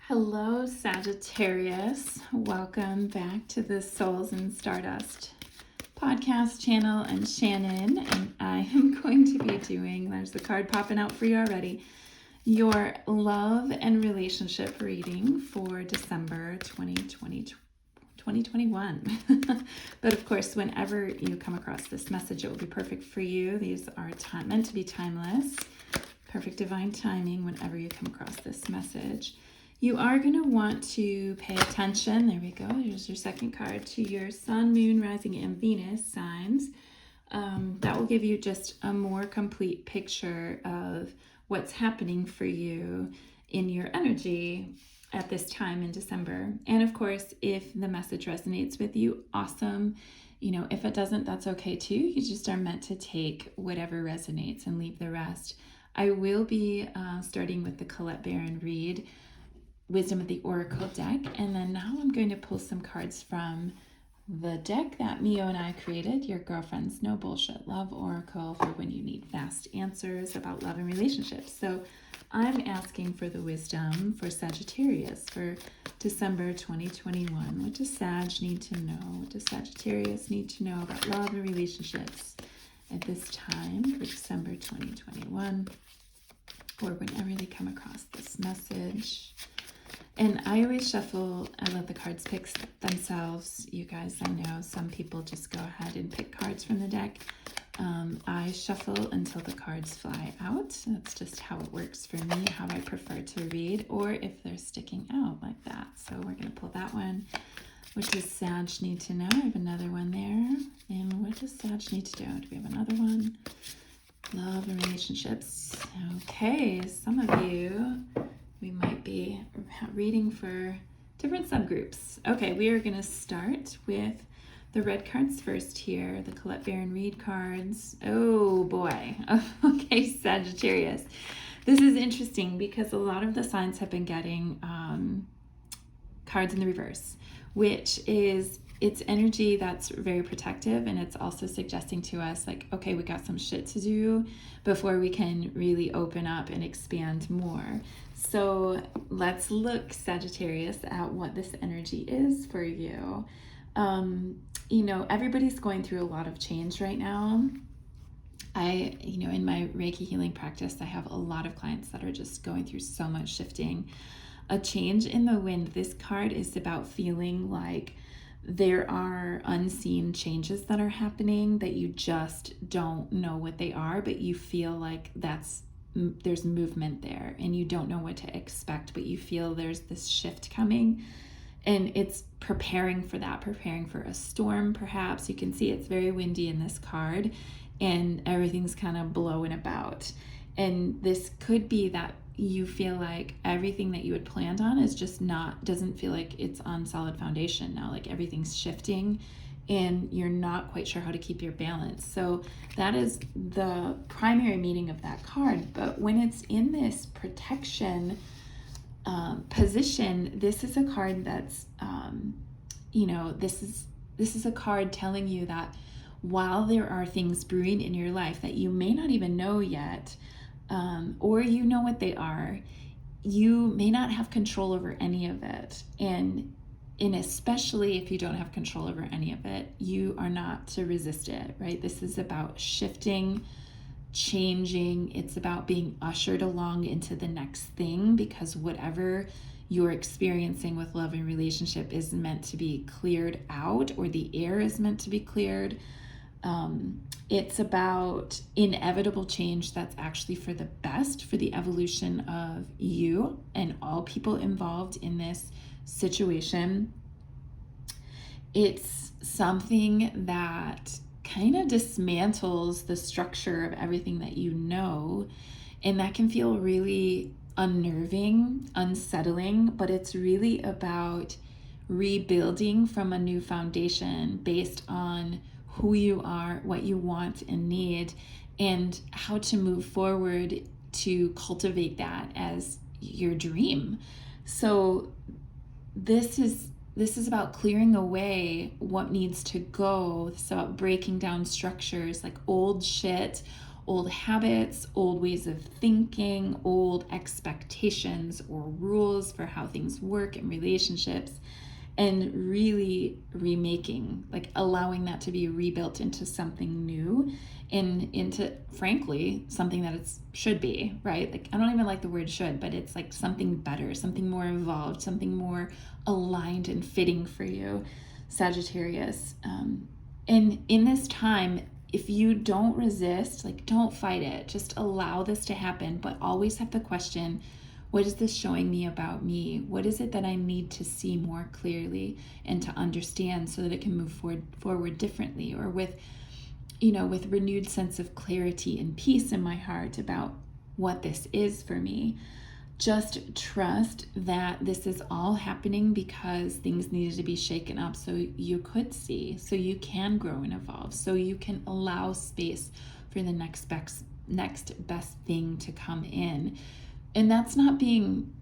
Hello, Sagittarius. Welcome back to the Souls in Stardust podcast channel. I'm Shannon, and I am going to be doing, there's the card popping out for you already, your love and relationship reading for December 2021. But of course, whenever you come across this message, it will be perfect for you. These are meant to be timeless. Perfect divine timing whenever you come across this message. You are going to want to pay attention, there we go, here's your second card, to your Sun, Moon, Rising, and Venus signs. That will give you just a more complete picture of what's happening for you in your energy at this time in December. And of course, if the message resonates with you, awesome. If it doesn't, that's okay too. You just are meant to take whatever resonates and leave the rest. I will be starting with the Colette Baron-Reid Wisdom of the Oracle deck, and then now I'm going to pull some cards from the deck that Meo and I created, your girlfriend's No-Bullsh Love Oracle, for when you need fast answers about love and relationships. So I'm asking for the wisdom for Sagittarius for December 2021. What does Sag need to know? What does Sagittarius need to know about love and relationships at this time for December 2021, or whenever they come across this message? And I always shuffle. I let the cards pick themselves. You guys, I know some people just go ahead and pick cards from the deck. I shuffle until the cards fly out. That's just how it works for me, how I prefer to read, or if they're sticking out like that. So we're going to pull that one. What does Sag need to know? I have another one there. And what does Sag need to know? Do we have another one? Love and relationships. Okay, some of you, we might be reading for different subgroups. Okay, we are going to start with the red cards first here, the Colette Baron-Reid cards. Oh boy. Okay, Sagittarius. This is interesting because a lot of the signs have been getting cards in the reverse, which is, it's energy that's very protective, and it's also suggesting to us like, okay, we got some shit to do before we can really open up and expand more. So let's look, Sagittarius, at what this energy is for you. Everybody's going through a lot of change right now. In my Reiki healing practice, I have a lot of clients that are just going through so much shifting. A change in the wind. This card is about feeling like there are unseen changes that are happening that you just don't know what they are, but you feel like there's movement there and you don't know what to expect, but you feel there's this shift coming, and it's preparing for that, preparing for a storm perhaps. You can see it's very windy in this card and everything's kind of blowing about, and this could be that you feel like everything that you had planned on is just doesn't feel like it's on solid foundation now, like everything's shifting and you're not quite sure how to keep your balance. So that is the primary meaning of that card. But when it's in this protection position, this is a card that's, this is a card telling you that while there are things brewing in your life that you may not even know yet, or you know what they are, you may not have control over any of it. And especially if you don't have control over any of it, you are not to resist it, right? This is about shifting, changing. It's about being ushered along into the next thing, because whatever you're experiencing with love and relationship is meant to be cleared out, or the air is meant to be cleared. It's about inevitable change that's actually for the best, for the evolution of you and all people involved in this situation. It's something that kind of dismantles the structure of everything that you know, and that can feel really unnerving, unsettling, but it's really about rebuilding from a new foundation based on who you are, what you want and need, and how to move forward to cultivate that as your dream. So this is about clearing away what needs to go. It's about breaking down structures like old shit, old habits, old ways of thinking, old expectations or rules for how things work in relationships, and really remaking, like allowing that to be rebuilt into something new and into, frankly, something that it should be, right? Like, I don't even like the word should, but it's like something better, something more evolved, something more aligned and fitting for you, Sagittarius. And in this time, if you don't resist, like, don't fight it, just allow this to happen, but always have the question, what is this showing me about me? What is it that I need to see more clearly and to understand so that it can move forward differently, or with, with renewed sense of clarity and peace in my heart about what this is for me. Just trust that this is all happening because things needed to be shaken up so you could see, so you can grow and evolve, so you can allow space for the next best thing to come in. And that's not being,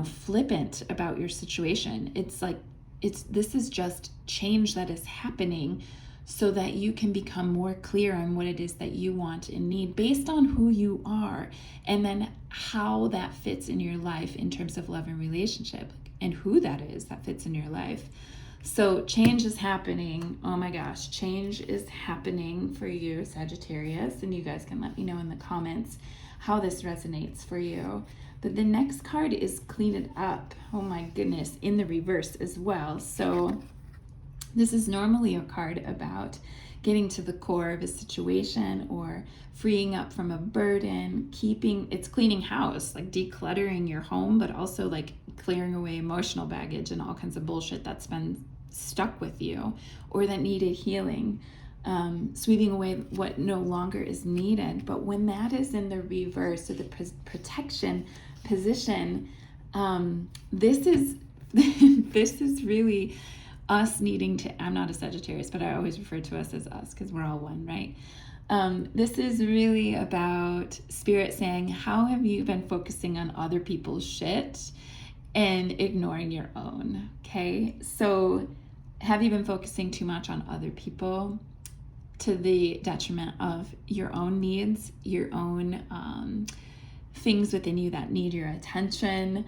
flippant about your situation. It's like, this is just change that is happening so that you can become more clear on what it is that you want and need based on who you are, and then how that fits in your life in terms of love and relationship, and who that is that fits in your life. So change is happening. Oh my gosh, change is happening for you, Sagittarius, and you guys can let me know in the comments how this resonates for you. But the next card is Clean It Up. Oh my goodness, in the reverse as well. So this is normally a card about getting to the core of a situation or freeing up from a burden, it's cleaning house, like decluttering your home, but also like clearing away emotional baggage and all kinds of bullshit that's been stuck with you or that needed healing, sweeping away what no longer is needed. But when that is in the reverse, or the protection position, this is this is really us needing to, I'm not a Sagittarius, but I always refer to us as us because we're all one, right? This is really about Spirit saying, how have you been focusing on other people's shit and ignoring your own? Okay, so have you been focusing too much on other people to the detriment of your own needs, your own things within you that need your attention?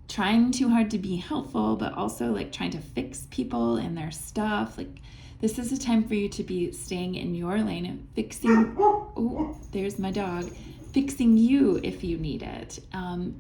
Trying too hard to be helpful, but also like trying to fix people and their stuff. Like, this is a time for you to be staying in your lane and fixing, oh, there's my dog, fixing you if you need it.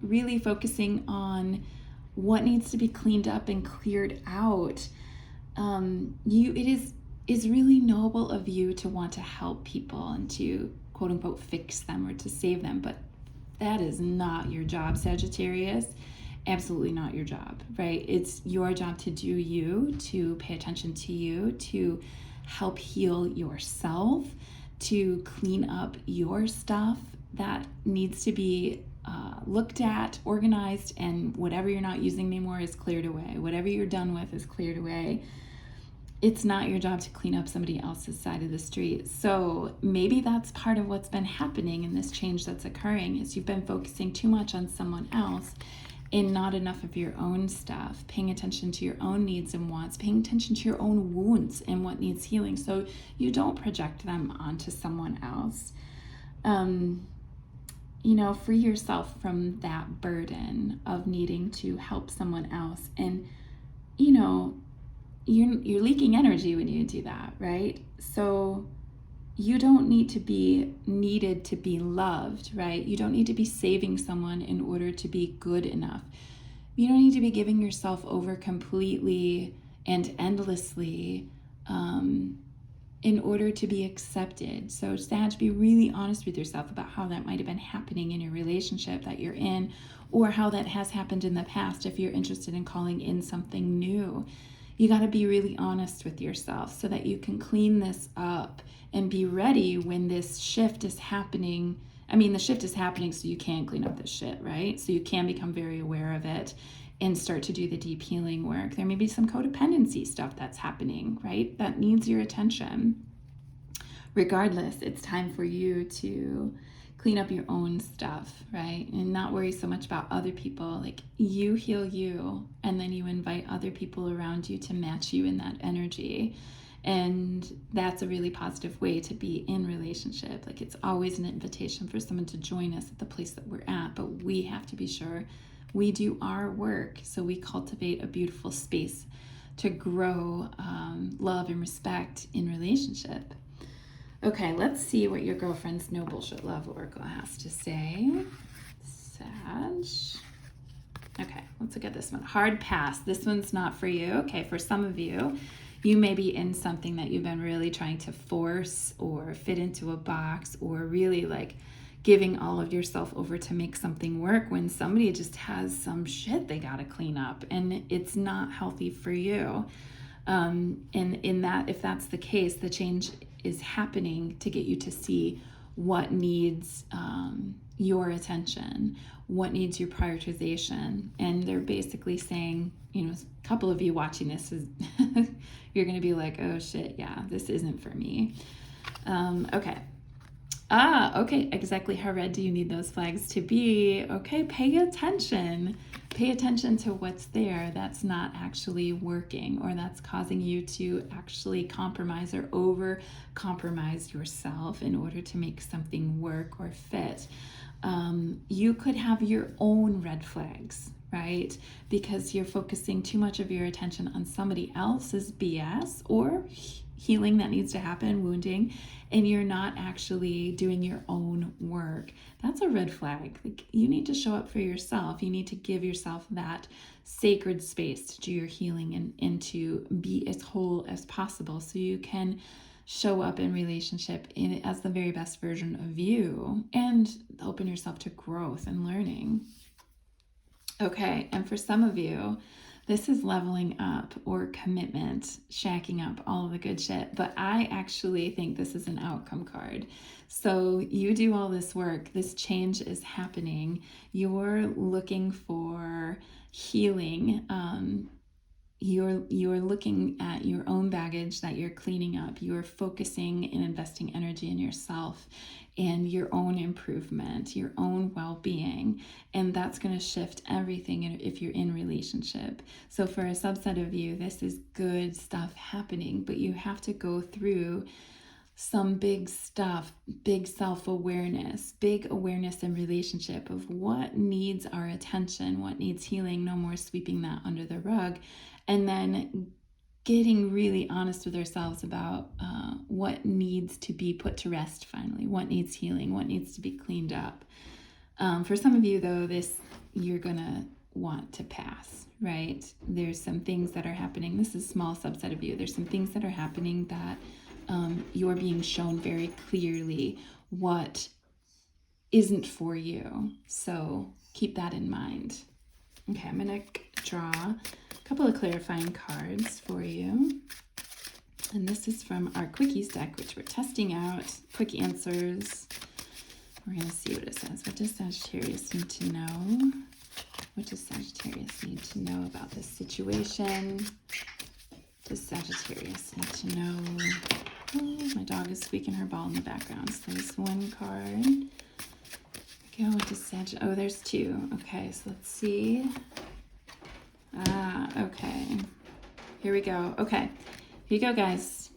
Really focusing on what needs to be cleaned up and cleared out. It is really noble of you to want to help people and to quote unquote fix them or to save them, but that is not your job, Sagittarius. Absolutely not your job, right? It's your job to do you, to pay attention to you, to help heal yourself, to clean up your stuff that needs to be looked at, organized, and whatever you're not using anymore is cleared away. Whatever you're done with is cleared away. It's not your job to clean up somebody else's side of the street. So maybe that's part of what's been happening in this change that's occurring, is you've been focusing too much on someone else and not enough of your own stuff, paying attention to your own needs and wants, paying attention to your own wounds and what needs healing, so you don't project them onto someone else. Free yourself from that burden of needing to help someone else. And, you're leaking energy when you do that, right? So you don't need to be needed to be loved, right? You don't need to be saving someone in order to be good enough. You don't need to be giving yourself over completely and endlessly in order to be accepted. So Sag, be really honest with yourself about how that might have been happening in your relationship that you're in, or how that has happened in the past if you're interested in calling in something new. You got to be really honest with yourself so that you can clean this up and be ready when this shift is happening. I mean, the shift is happening so you can clean up this shit, right? So you can become very aware of it and start to do the deep healing work. There may be some codependency stuff that's happening, right? That needs your attention. Regardless, it's time for you to clean up your own stuff, right? And not worry so much about other people. Like, you heal you, and then you invite other people around you to match you in that energy. And that's a really positive way to be in relationship. Like, it's always an invitation for someone to join us at the place that we're at, but we have to be sure we do our work so we cultivate a beautiful space to grow love and respect in relationship. Okay, let's see what your girlfriend's No Bullshit Love Oracle has to say. Sag. Okay, let's look at this one. Hard pass. This one's not for you. Okay, for some of you, you may be in something that you've been really trying to force or fit into a box, or really like giving all of yourself over to make something work when somebody just has some shit they got to clean up, and it's not healthy for you. And in that, if that's the case, the change is happening to get you to see what needs your attention, what needs your prioritization. And they're basically saying, you know, a couple of you watching this is you're going to be like, oh shit, yeah, this isn't for me. Okay. Okay, exactly how red do you need those flags to be? Okay, pay attention. Pay attention to what's there that's not actually working, or that's causing you to actually compromise or over compromise yourself in order to make something work or fit. You could have your own red flags, right? Because you're focusing too much of your attention on somebody else's BS or healing that needs to happen, wounding, and you're not actually doing your own work. That's a red flag. Like, you need to show up for yourself. You need to give yourself that sacred space to do your healing and to be as whole as possible, so you can show up in relationship as the very best version of you and open yourself to growth and learning. Okay, and for some of you, this is leveling up or commitment, shacking up, all of the good shit. But I actually think this is an outcome card. So you do all this work, this change is happening. You're looking for healing. You're looking at your own baggage that you're cleaning up. You're focusing and investing energy in yourself and your own improvement, your own well-being. And that's going to shift everything if you're in relationship. So for a subset of you, this is good stuff happening, but you have to go through some big stuff, big self-awareness, big awareness in relationship of what needs our attention, what needs healing, no more sweeping that under the rug. And then getting really honest with ourselves about what needs to be put to rest finally, what needs healing, what needs to be cleaned up. For some of you, though, you're going to want to pass, right? There's some things that are happening. This is a small subset of you. There's some things that are happening that you're being shown very clearly what isn't for you. So keep that in mind. Okay, I'm going to draw a couple of clarifying cards for you. And this is from our Quickies deck, which we're testing out. Quick answers. We're going to see what it says. What does Sagittarius need to know? What does Sagittarius need to know about this situation? Does Sagittarius need to know? Oh, my dog is squeaking her ball in the background. So there's one card. Go, what does Sagittarius? Oh, there's two. Okay, so let's see. Okay. Here we go. Okay. Here you go, guys.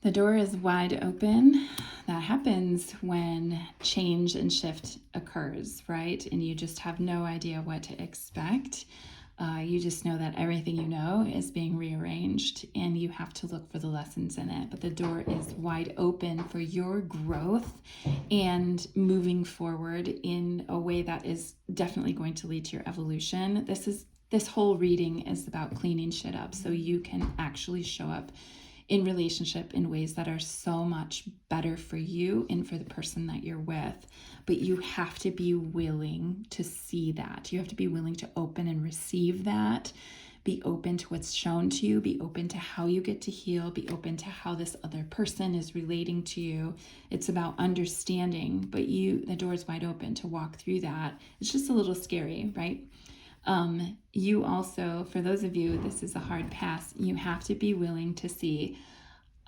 The door is wide open. That happens when change and shift occurs, right? And you just have no idea what to expect. You just know that everything you know is being rearranged and you have to look for the lessons in it. But the door is wide open for your growth and moving forward in a way that is definitely going to lead to your evolution. This whole reading is about cleaning shit up so you can actually show up in relationship in ways that are so much better for you and for the person that you're with. But you have to be willing to see that. You have to be willing to open and receive that. Be open to what's shown to you. Be open to how you get to heal. Be open to how this other person is relating to you. It's about understanding, but the door's wide open to walk through that. It's just a little scary, right? You also, for those of you, this is a hard pass. You have to be willing to see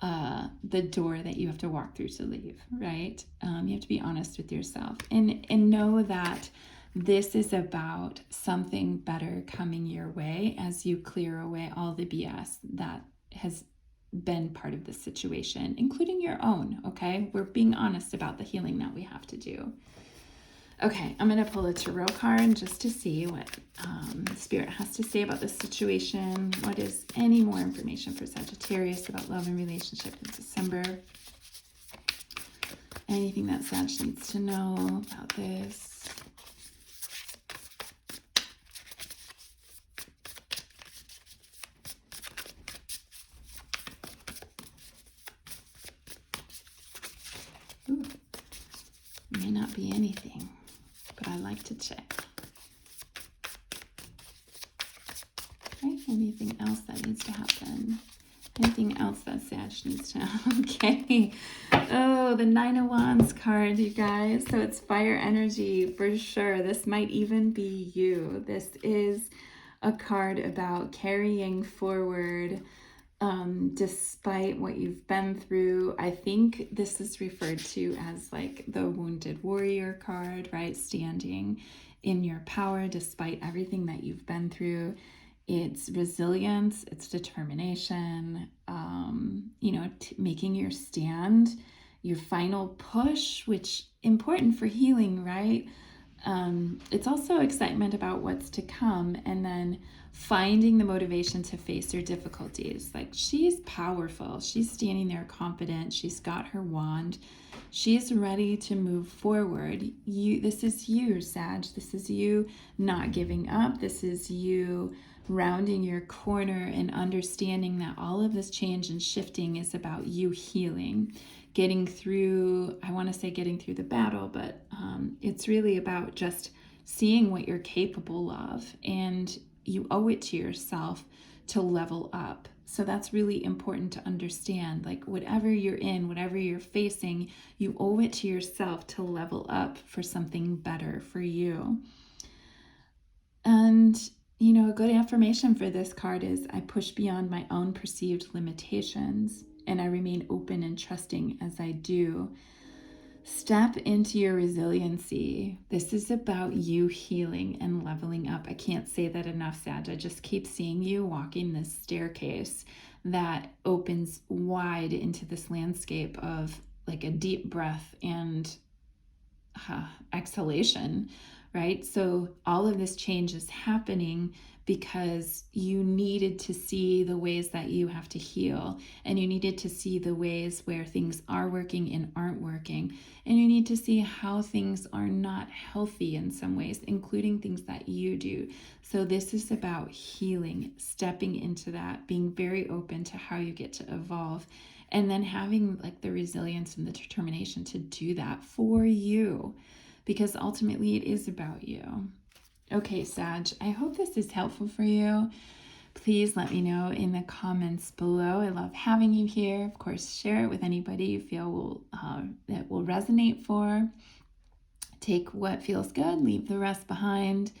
the door that you have to walk through to leave, right? You have to be honest with yourself and know that this is about something better coming your way as you clear away all the BS that has been part of this situation, including your own, okay? We're being honest about the healing that we have to do. Okay, I'm going to pull a tarot card just to see what Spirit has to say about this situation. What is any more information for Sagittarius about love and relationship in December? Anything that Sag needs to know about this? Ooh, may not be anything, but I like to check. Okay, anything else that needs to happen? Anything else that Sag needs to know? Okay. Oh, the Nine of Wands card, you guys. So it's fire energy for sure. This might even be you. This is a card about carrying forward despite what you've been through. I think this is referred to as like the wounded warrior card, right? Standing in your power despite everything that you've been through. It's resilience, it's determination, making your stand, your final push, which important for healing, right? It's also excitement about what's to come, and then finding the motivation to face your difficulties. Like, she's powerful. She's standing there confident. She's got her wand. She's ready to move forward. This is you, Sag. This is you not giving up. This is you rounding your corner and understanding that all of this change and shifting is about you healing, getting through, I want to say getting through the battle, but it's really about just seeing what you're capable of, and you owe it to yourself to level up. So that's really important to understand. Like, whatever you're in, whatever you're facing, you owe it to yourself to level up for something better for you. And a good affirmation for this card is, I push beyond my own perceived limitations, and I remain open and trusting as I do. Step into your resiliency. This is about you healing and leveling up. I can't say that enough, Sag. I just keep seeing you walking this staircase that opens wide into this landscape of like a deep breath and exhalation, right? So all of this change is happening because you needed to see the ways that you have to heal, and you needed to see the ways where things are working and aren't working, and you need to see how things are not healthy in some ways, including things that you do. So this is about healing, stepping into that, being very open to how you get to evolve, and then having like the resilience and the determination to do that for you, because ultimately it is about you. Okay, Sag, I hope this is helpful for you. Please let me know in the comments below. I love having you here. Of course, share it with anybody you feel that will resonate for. Take what feels good, leave the rest behind.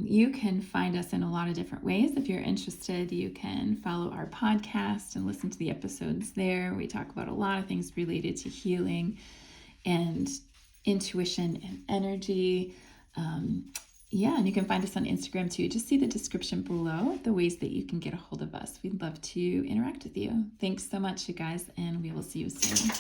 You can find us in a lot of different ways. If you're interested, you can follow our podcast and listen to the episodes there. We talk about a lot of things related to healing and intuition and energy. And you can find us on Instagram too. Just see the description below, the ways that you can get a hold of us. We'd love to interact with you. Thanks so much, you guys, and we will see you soon.